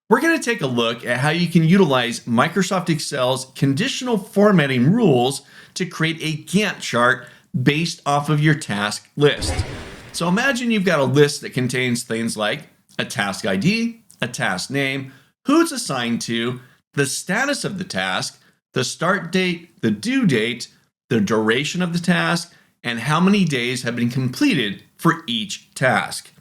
We're going to take a look at how you can utilize Microsoft Excel's conditional formatting rules to create a Gantt chart based off of your task list. So imagine you've got a list that contains things like a task ID, a task name, who it's assigned to, the status of the task, the start date, the due date, the duration of the task, and how many days have been completed for each task.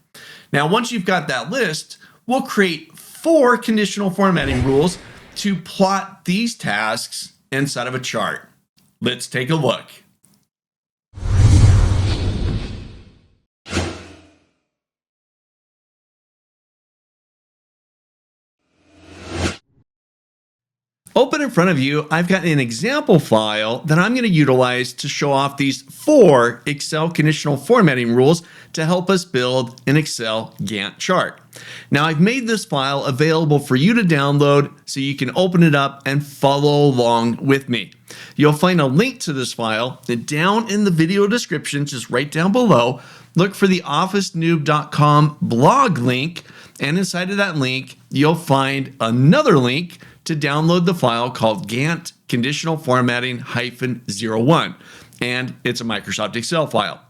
Now, once you've got that list, we'll create 4 conditional formatting rules to plot these tasks inside of a chart. Let's take a look. Open in front of you, I've got an example file that I'm going to utilize to show off these 4 Excel conditional formatting rules to help us build an Excel Gantt chart. Now, I've made this file available for you to download so you can open it up and follow along with me. You'll find a link to this file down in the video description, just right down below. Look for the OfficeNewb.com blog link, and inside of that link, you'll find another link to download the file called Gantt Conditional Formatting -01, and it's a Microsoft Excel file.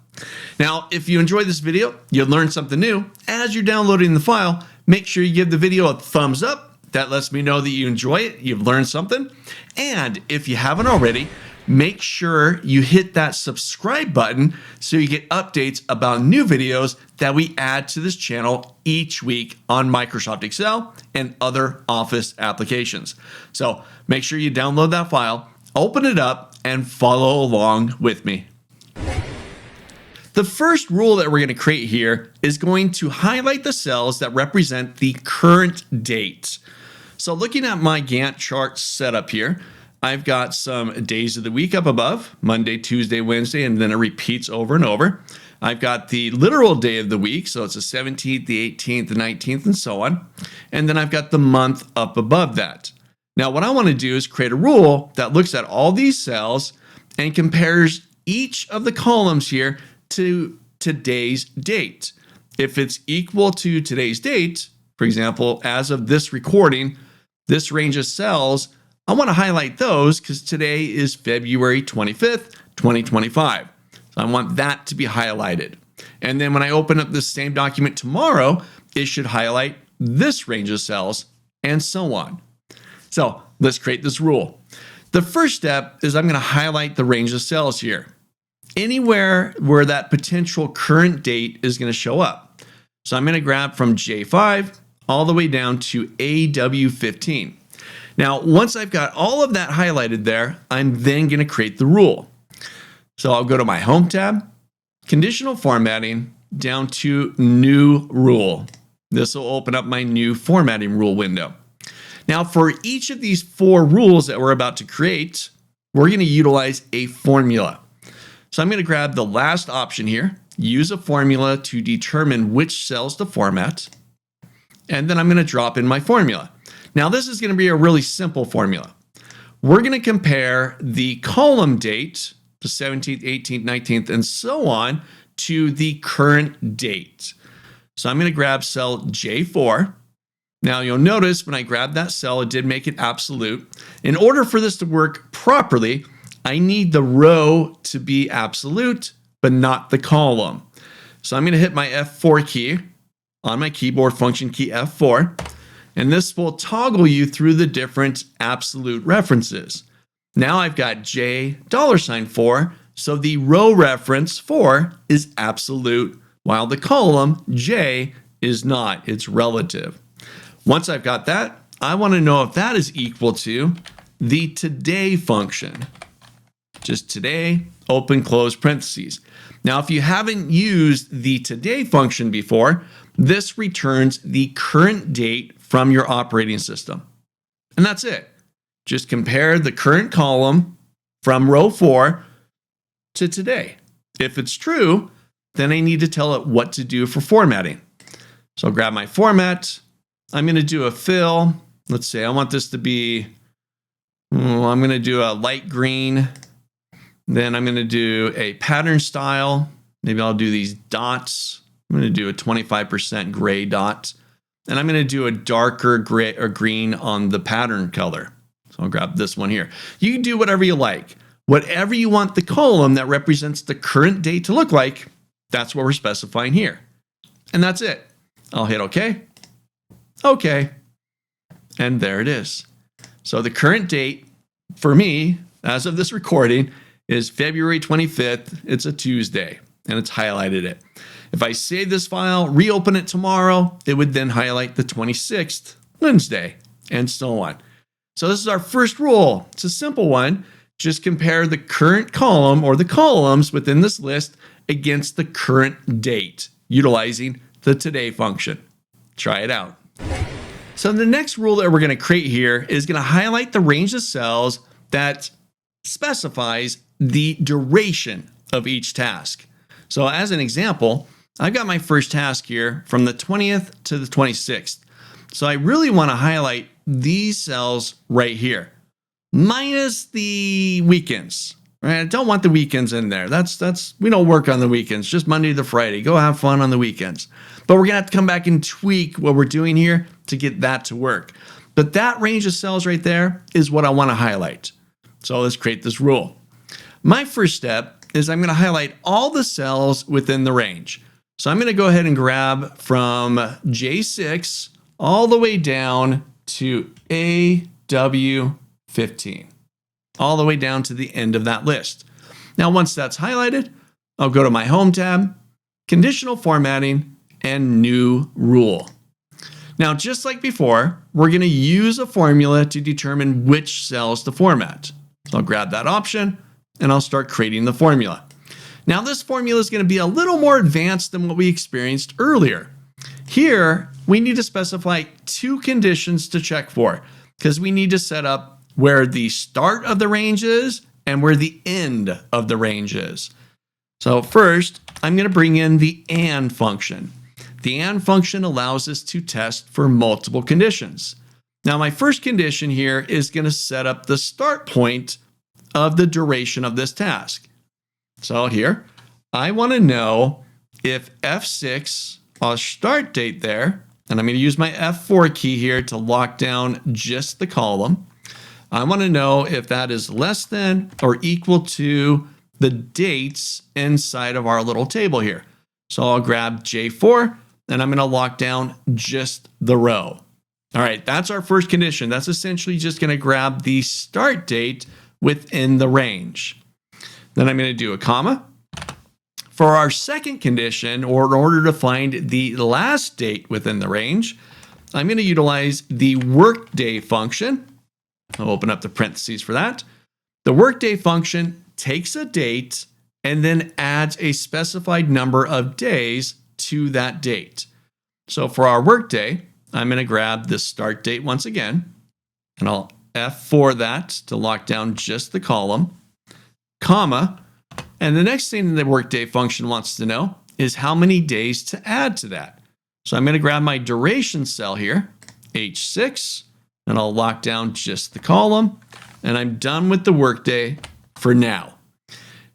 Now, if you enjoyed this video, you'll learn something new. As you're downloading the file, make sure you give the video a thumbs up. That lets me know that you enjoy it, you've learned something. And if you haven't already, make sure you hit that subscribe button so you get updates about new videos that we add to this channel each week on Microsoft Excel and other Office applications. So make sure you download that file, open it up, and follow along with me. The first rule that we're going to create here is going to highlight the cells that represent the current date. So looking at my Gantt chart setup here, I've got some days of the week up above, Monday, Tuesday, Wednesday, and then it repeats over and over. I've got the literal day of the week, so it's the 17th, the 18th, the 19th, and so on. And then I've got the month up above that. Now, what I want to do is create a rule that looks at all these cells and compares each of the columns here to today's date. If it's equal to today's date, for example, as of this recording, this range of cells, I want to highlight those because today is February 25th, 2025. So I want that to be highlighted. And then when I open up this same document tomorrow, it should highlight this range of cells and so on. So let's create this rule. The first step is I'm going to highlight the range of cells here, anywhere where that potential current date is going to show up. So I'm going to grab from J5 all the way down to AW15. Now, once I've got all of that highlighted there, I'm then going to create the rule. So I'll go to my Home tab, Conditional Formatting, down to New Rule. This will open up my new formatting rule window. Now, for each of these 4 rules that we're about to create, we're going to utilize a formula. So I'm going to grab the last option here, use a formula to determine which cells to format, and then I'm going to drop in my formula. Now, this is going to be a really simple formula. We're going to compare the column date, the 17th, 18th, 19th, and so on, to the current date. So I'm going to grab cell J4. Now, you'll notice when I grabbed that cell, it did make it absolute. In order for this to work properly, I need the row to be absolute, but not the column. So I'm going to hit my F4 key on my keyboard, function key F4. And this will toggle you through the different absolute references. Now I've got $4, so the row reference 4 is absolute, while the column J is not, it's relative. Once I've got that, I want to know if that is equal to the today function. Just today, open, close parentheses. Now, if you haven't used the today function before, this returns the current date from your operating system. And that's it. Just compare the current column from row 4 to today. If it's true, then I need to tell it what to do for formatting. So I'll grab my format. I'm going to do a fill. Let's say I want this to be, I'm going to do a light green. Then I'm going to do a pattern style. Maybe I'll do these dots. I'm going to do a 25% gray dot. and I'm going to do a darker gray or green on the pattern color. So I'll grab this one here. You can do whatever you like. Whatever you want the column that represents the current date to look like, that's what we're specifying here. And that's it. I'll hit OK. OK. And there it is. So the current date for me, as of this recording, is February 25th. It's a Tuesday, and it's highlighted it. If I save this file, reopen it tomorrow, it would then highlight the 26th, Wednesday, and so on. So this is our first rule. It's a simple one. Just compare the current column or the columns within this list against the current date, utilizing the today function. Try it out. So the next rule that we're going to create here is going to highlight the range of cells that specifies the duration of each task. So as an example, I've got my first task here from the 20th to the 26th. So I really want to highlight these cells right here, minus the weekends. Right? I don't want the weekends in there. We don't work on the weekends, just Monday to Friday. Go have fun on the weekends. But we're going to have to come back and tweak what we're doing here to get that to work. But that range of cells right there is what I want to highlight. So let's create this rule. My first step is I'm going to highlight all the cells within the range. So I'm going to go ahead and grab from J6 all the way down to AW15, all the way down to the end of that list. Now, once that's highlighted, I'll go to my Home tab, Conditional Formatting, and New Rule. Now, just like before, we're going to use a formula to determine which cells to format. So I'll grab that option, and I'll start creating the formula. Now, this formula is going to be a little more advanced than what we experienced earlier. Here, we need to specify two conditions to check for, because we need to set up where the start of the range is and where the end of the range is. So first, I'm going to bring in the AND function. The AND function allows us to test for multiple conditions. Now, my first condition here is going to set up the start point of the duration of this task. So here, I want to know if F6, our start date there, and I'm going to use my F4 key here to lock down just the column. I want to know if that is less than or equal to the dates inside of our little table here. So I'll grab J4, and I'm going to lock down just the row. All right, that's our first condition. That's essentially just going to grab the start date within the range. Then I'm going to do a comma. For our second condition, or in order to find the last date within the range, I'm going to utilize the workday function. I'll open up the parentheses for that. The workday function takes a date and then adds a specified number of days to that date. So for our workday, I'm going to grab the start date once again, and I'll F4 that to lock down just the column, comma, and the next thing the workday function wants to know is how many days to add to that. So I'm going to grab my duration cell here, H6, and I'll lock down just the column, and I'm done with the workday for now.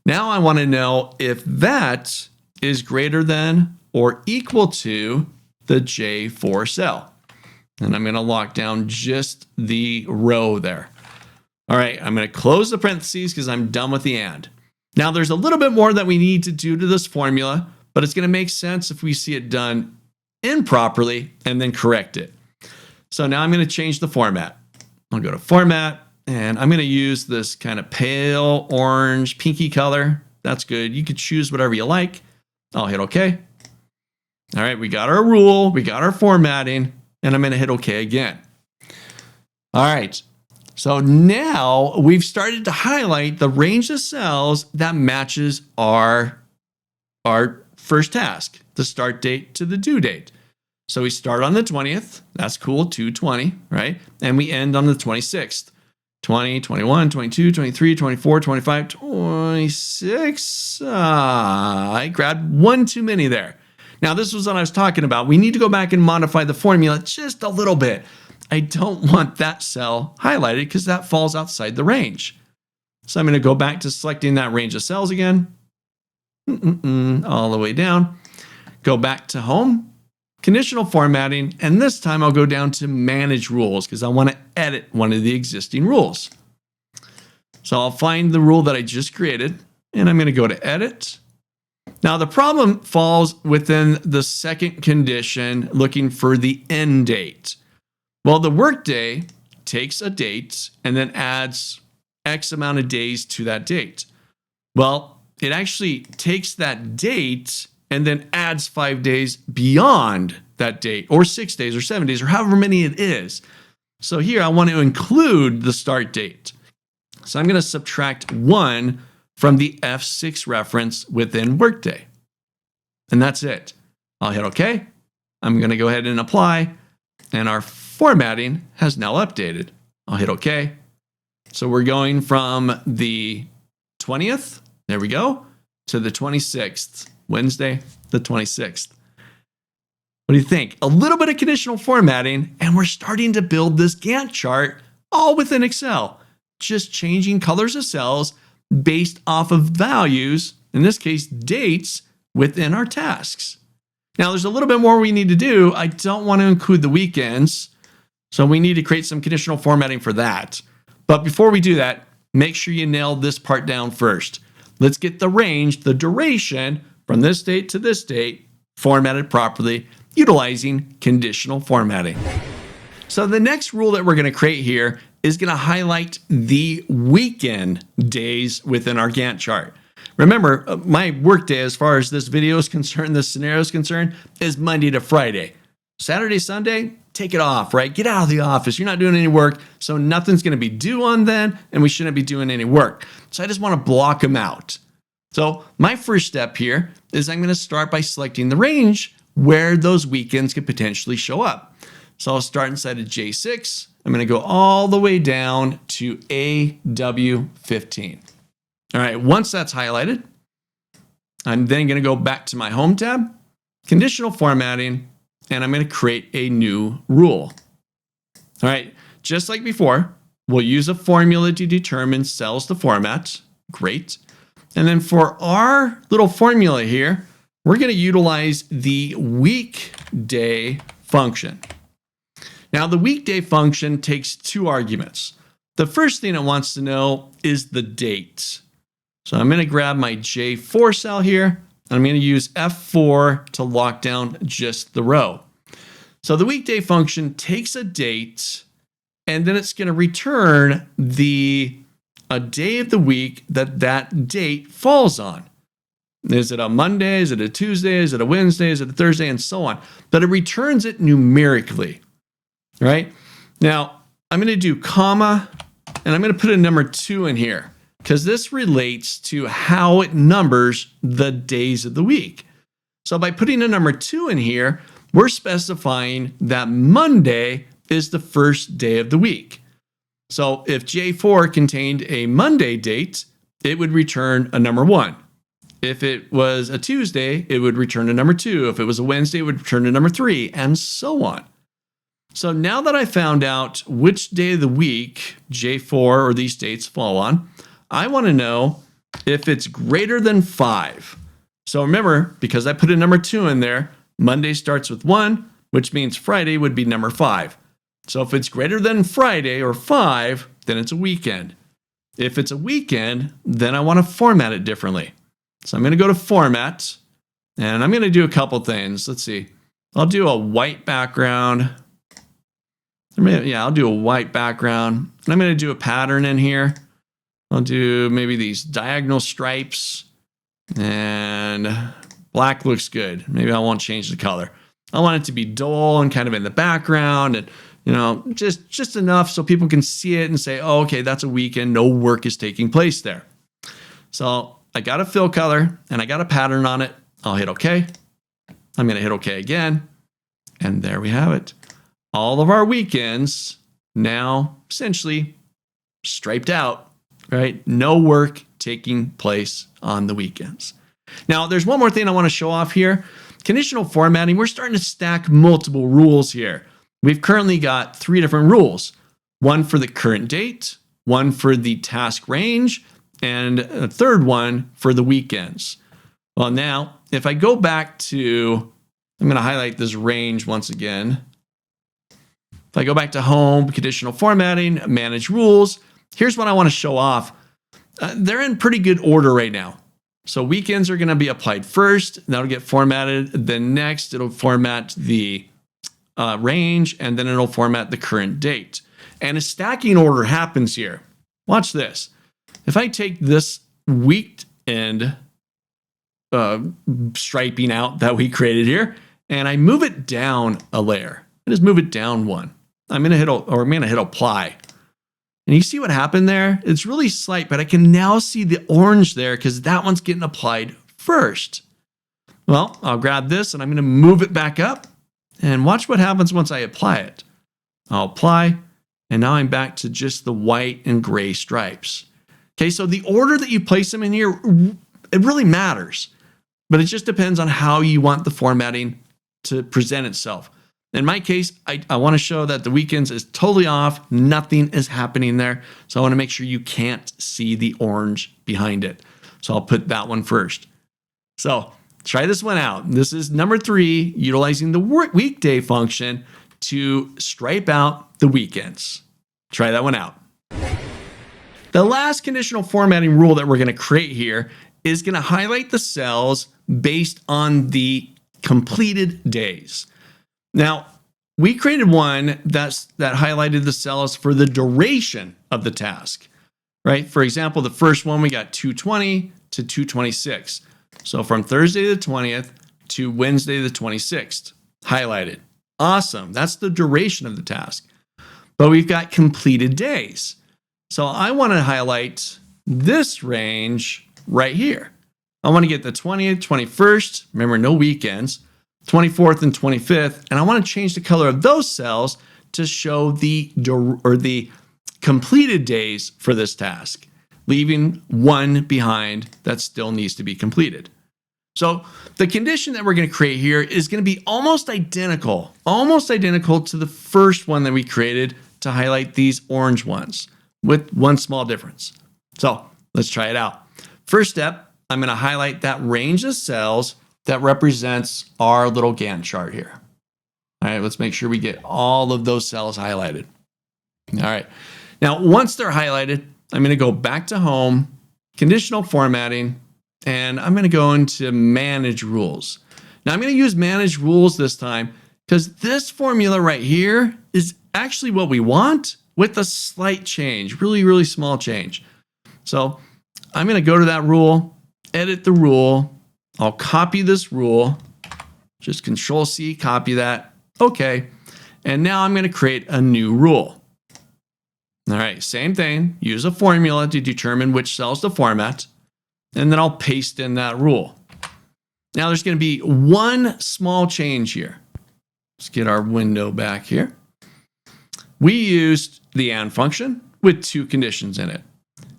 Now I want to know if that is greater than or equal to the J4 cell. And I'm going to lock down just the row there. All right, I'm going to close the parentheses because I'm done with the AND. Now there's a little bit more that we need to do to this formula, but it's going to make sense if we see it done improperly and then correct it. So now I'm going to change the format. I'll go to Format, and I'm going to use this kind of pale orange, pinky color. That's good. You could choose whatever you like. I'll hit OK. All right, we got our rule, we got our formatting, and I'm going to hit OK again. All right, so now we've started to highlight the range of cells that matches our first task, the start date to the due date. So we start on the 20th. That's cool, 2/20, right? And we end on the 26th. 20, 21, 22, 23, 24, 25, 26. I grabbed one too many there. Now, this was what I was talking about. We need to go back and modify the formula just a little bit. I don't want that cell highlighted because that falls outside the range. So I'm going to go back to selecting that range of cells again, all the way down. Go back to Home, conditional formatting, and this time I'll go down to manage rules because I want to edit one of the existing rules. So I'll find the rule that I just created, and I'm going to go to edit. Now the problem falls within the second condition, looking for the end date. Well, the workday takes a date and then adds X amount of days to that date. Well, it actually takes that date and then adds 5 days beyond that date, or 6 days or 7 days, or however many it is. So here I want to include the start date. So I'm going to subtract 1 from the F6 reference within workday. And that's it. I'll hit OK. I'm going to go ahead and apply. And our formatting has now updated. I'll hit OK. So we're going from the 20th, there we go, to the 26th, Wednesday, the 26th. What do you think? A little bit of conditional formatting, and we're starting to build this Gantt chart all within Excel. Just changing colors of cells based off of values, in this case, dates, within our tasks. Now, there's a little bit more we need to do. I don't want to include the weekends, so we need to create some conditional formatting for that. But before we do that, make sure you nail this part down first. Let's get the range, the duration, from this date to this date, formatted properly, utilizing conditional formatting. So the next rule that we're going to create here is going to highlight the weekend days within our Gantt chart. Remember, my workday, as far as this video is concerned, this scenario is concerned, is Monday to Friday. Saturday, Sunday, take it off, right? Get out of the office. You're not doing any work, so nothing's going to be due on then, and we shouldn't be doing any work. So I just want to block them out. So my first step here is I'm going to start by selecting the range where those weekends could potentially show up. So I'll start inside of J6. I'm going to go all the way down to AW15. All right, once that's highlighted, I'm then going to go back to my Home tab, Conditional Formatting, and I'm going to create a new rule. All right, just like before, we'll use a formula to determine cells to format. Great. And then for our little formula here, we're going to utilize the weekday function. Now, the weekday function takes 2 arguments. The first thing it wants to know is the date. So I'm going to grab my J4 cell here, and I'm going to use F4 to lock down just the row. So the weekday function takes a date, and then it's going to return a day of the week that date falls on. Is it a Monday? Is it a Tuesday? Is it a Wednesday? Is it a Thursday? And so on. But it returns it numerically, right? Now, I'm going to do comma, and I'm going to put a number 2 in here because this relates to how it numbers the days of the week. So by putting a number 2 in here, we're specifying that Monday is the first day of the week. So if J4 contained a Monday date, it would return a number 1. If it was a Tuesday, it would return a number 2. If it was a Wednesday, it would return a number 3, and so on. So now that I found out which day of the week J4 or these dates fall on, I want to know if it's greater than 5. So remember, because I put a number 2 in there, Monday starts with 1, which means Friday would be number 5. So if it's greater than Friday or 5, then it's a weekend. If it's a weekend, then I want to format it differently. So I'm going to go to Format, and I'm going to do a couple things. Let's see. I'll do a white background. I'll do a white background. I'm going to do a pattern in here. I'll do maybe these diagonal stripes, and black looks good. Maybe I won't change the color. I want it to be dull and kind of in the background, and just enough so people can see it and say, oh, okay, that's a weekend. No work is taking place there. So I got a fill color and I got a pattern on it. I'll hit OK. I'm going to hit OK again. And there we have it. All of our weekends now essentially striped out, right? No work taking place on the weekends. Now, there's one more thing I want to show off here. Conditional formatting, we're starting to stack multiple rules here. We've currently got 3 different rules. One for the current date, one for the task range, and a third one for the weekends. Well, now, if I go back to I'm going to highlight this range once again. If I go back to home, conditional formatting, manage rules, here's what I want to show off. They're in pretty good order right now. So weekends are going to be applied first. That'll get formatted. Then next, it'll format the range, and then it'll format the current date. And a stacking order happens here. Watch this. If I take this weekend striping out that we created here, and I move it down a layer, I just move it down one. I'm going to hit apply. And you see what happened there? It's really slight, but I can now see the orange there because that one's getting applied first. Well, I'll grab this and I'm going to move it back up and watch what happens once I apply it. I'll apply, and now I'm back to just the white and gray stripes. Okay, so the order that you place them in here, it really matters, but it just depends on how you want the formatting to present itself. In my case, I want to show that the weekends is totally off. Nothing is happening there. So I want to make sure you can't see the orange behind it. So I'll put that one first. So try this one out. This is number 3, utilizing the weekday function to stripe out the weekends. Try that one out. The last conditional formatting rule that we're going to create here is going to highlight the cells based on the completed days. Now, we created one that highlighted the cells for the duration of the task, right? For example, the first one, we got 220 to 226. So from Thursday the 20th to Wednesday the 26th, highlighted. Awesome. That's the duration of the task. But we've got completed days. So I want to highlight this range right here. I want to get the 20th, 21st, remember no weekends, 24th and 25th, and I want to change the color of those cells to show the completed days for this task, leaving one behind that still needs to be completed. So the condition that we're going to create here is going to be almost identical to the first one that we created to highlight these orange ones with one small difference. So let's try it out. First step, I'm going to highlight that range of cells that represents our little Gantt chart here. All right, let's make sure we get all of those cells highlighted. All right, now once they're highlighted, I'm going to go back to home, conditional formatting, and I'm going to go into manage rules. Now I'm going to use manage rules this time because this formula right here is actually what we want with a slight change, really, really small change. So I'm going to go to that rule, edit the rule. I'll copy this rule, just Control C, copy that. Okay. And now I'm going to create a new rule. All right, same thing. Use a formula to determine which cells to format. And then I'll paste in that rule. Now there's going to be one small change here. Let's get our window back here. We used the AND function with 2 conditions in it.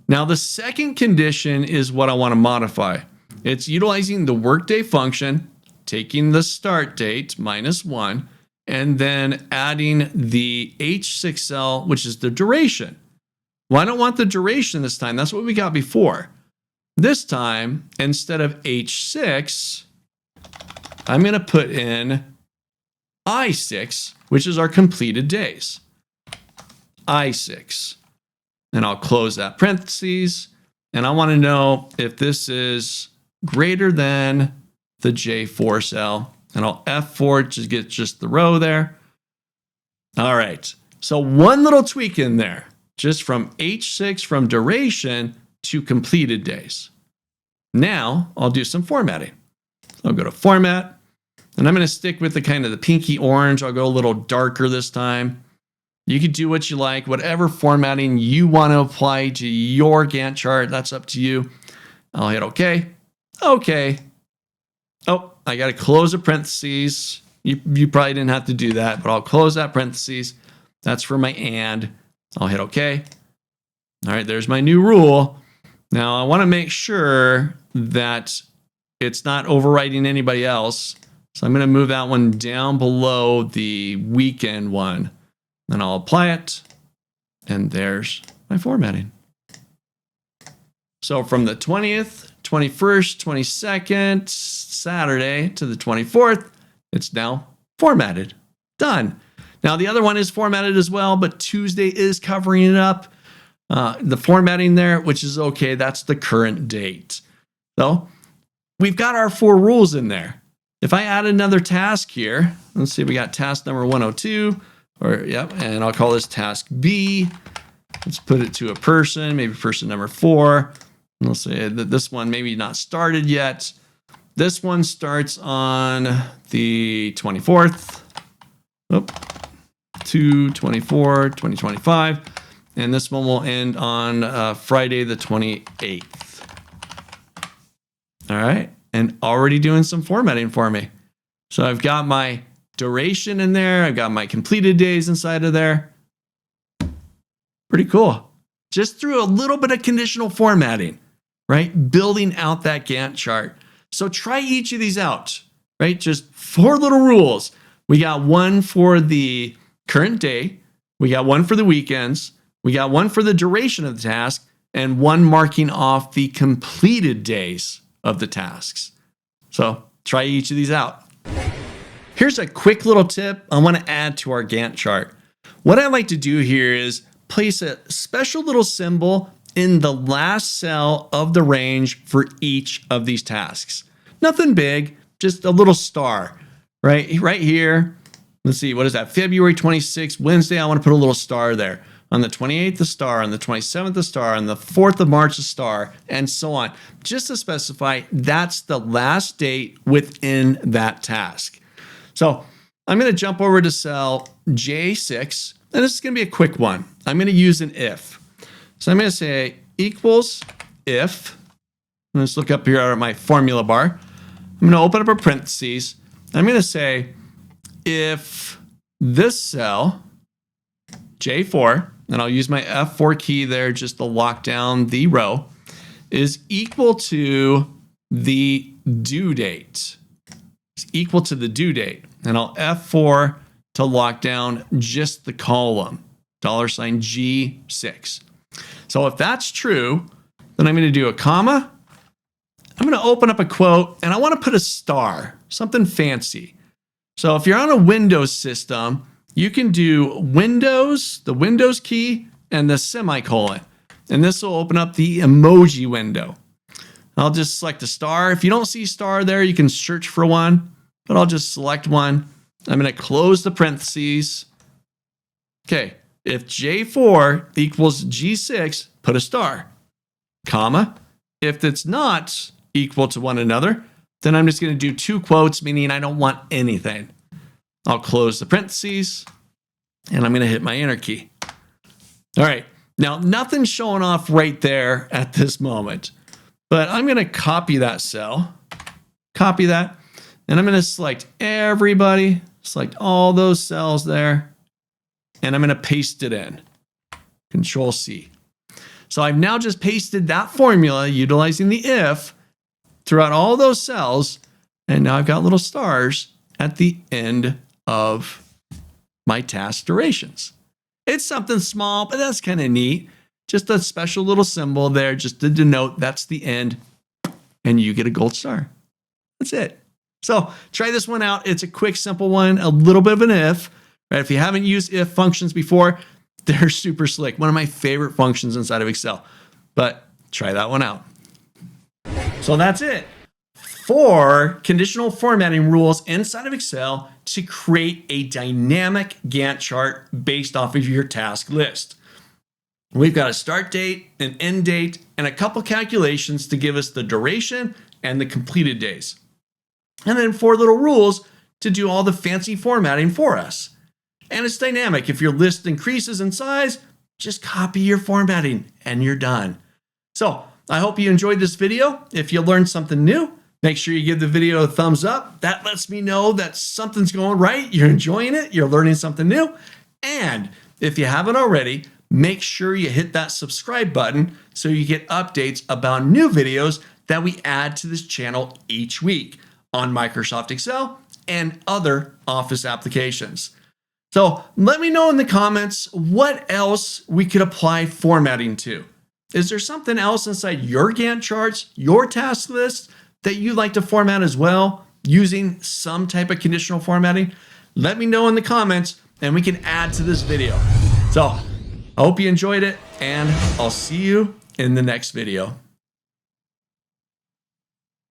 Now the second condition is what I want to modify. It's utilizing the workday function, taking the start date -1, and then adding the H6 cell, which is the duration. Well, I don't want the duration this time. That's what we got before. This time, instead of H6, I'm going to put in I6, which is our completed days. I6. And I'll close that parentheses. And I want to know if this is greater than the J4 cell. And I'll F4 to get just the row there. All right. So one little tweak in there, just from H6 from duration to completed days. Now I'll do some formatting. I'll go to format, and I'm going to stick with the kind of the pinky orange. I'll go a little darker this time. You can do what you like, whatever formatting you want to apply to your Gantt chart. That's up to you. I'll hit OK. OK. Oh, I got to close the parentheses. You probably didn't have to do that, but I'll close that parentheses. That's for my and. I'll hit OK. All right, there's my new rule. Now I want to make sure that it's not overwriting anybody else. So I'm going to move that one down below the weekend one. Then I'll apply it. And there's my formatting. So from the 20th, 21st, 22nd, Saturday to the 24th, It's now formatted. Done. Now, the other one is formatted as well, but Tuesday is covering it up. The formatting there, which is okay. That's the current date. So we've got our 4 rules in there. If I add another task here, let's see, we got task number 102, and I'll call this task B. Let's put it to a person, maybe person number 4. And we'll say that this one maybe not started yet. This one starts on the 24th. 2/24/2025, and this one will end on Friday the 28th. All right, and already doing some formatting for me. So I've got my duration in there. I've got my completed days inside of there. Pretty cool. Just through a little bit of conditional formatting, right? Building out that Gantt chart. So try each of these out, right? Just 4 little rules. We got one for the current day. We got one for the weekends. We got one for the duration of the task, and one marking off the completed days of the tasks. So try each of these out. Here's a quick little tip I want to add to our Gantt chart. What I like to do here is place a special little symbol in the last cell of the range for each of these tasks. Nothing big, just a little star. Right here, let's see, what is that? February 26th, Wednesday, I want to put a little star there. On the 28th, a star. On the 27th, a star. On the 4th of March, a star, and so on. Just to specify, that's the last date within that task. So I'm going to jump over to cell J6, and this is going to be a quick one. I'm going to use an if. So I'm going to say equals if. Let's look up here at my formula bar. I'm going to open up a parentheses. I'm going to say if this cell, J4, and I'll use my F4 key there just to lock down the row, is equal to the due date. It's equal to the due date. And I'll F4 to lock down just the column, $G6. So if that's true, then I'm going to do a comma. I'm going to open up a quote, and I want to put a star, something fancy. So if you're on a Windows system, you can do Windows, the Windows key, and the semicolon. And this will open up the emoji window. I'll just select a star. If you don't see star there, you can search for one, but I'll just select one. I'm going to close the parentheses. Okay, if J4 equals G6, put a star, comma. If it's not equal to one another, then I'm just going to do 2 quotes, meaning I don't want anything. I'll close the parentheses, and I'm going to hit my enter key. All right, now nothing's showing off right there at this moment, but I'm going to copy that cell, copy that, and I'm going to select everybody, select all those cells there, and I'm going to paste it in. Control C. So I've now just pasted that formula utilizing the if throughout all those cells, and now I've got little stars at the end of my task durations. It's something small, but that's kind of neat. Just a special little symbol there just to denote that's the end, and you get a gold star. That's it. So try this one out. It's a quick, simple one, a little bit of an if. Right? If you haven't used if functions before, they're super slick. One of my favorite functions inside of Excel. But try that one out. So that's it. 4 conditional formatting rules inside of Excel to create a dynamic Gantt chart based off of your task list. We've got a start date, an end date, and a couple calculations to give us the duration and the completed days. And then 4 little rules to do all the fancy formatting for us. And it's dynamic. If your list increases in size, just copy your formatting and you're done. So I hope you enjoyed this video. If you learned something new, make sure you give the video a thumbs up. That lets me know that something's going right. You're enjoying it. You're learning something new. And if you haven't already, make sure you hit that subscribe button so you get updates about new videos that we add to this channel each week on Microsoft Excel and other Office applications. So let me know in the comments what else we could apply formatting to. Is there something else inside your Gantt charts, your task list that you'd like to format as well? using some type of conditional formatting? Let me know in the comments and we can add to this video. So I hope you enjoyed it, and I'll see you in the next video.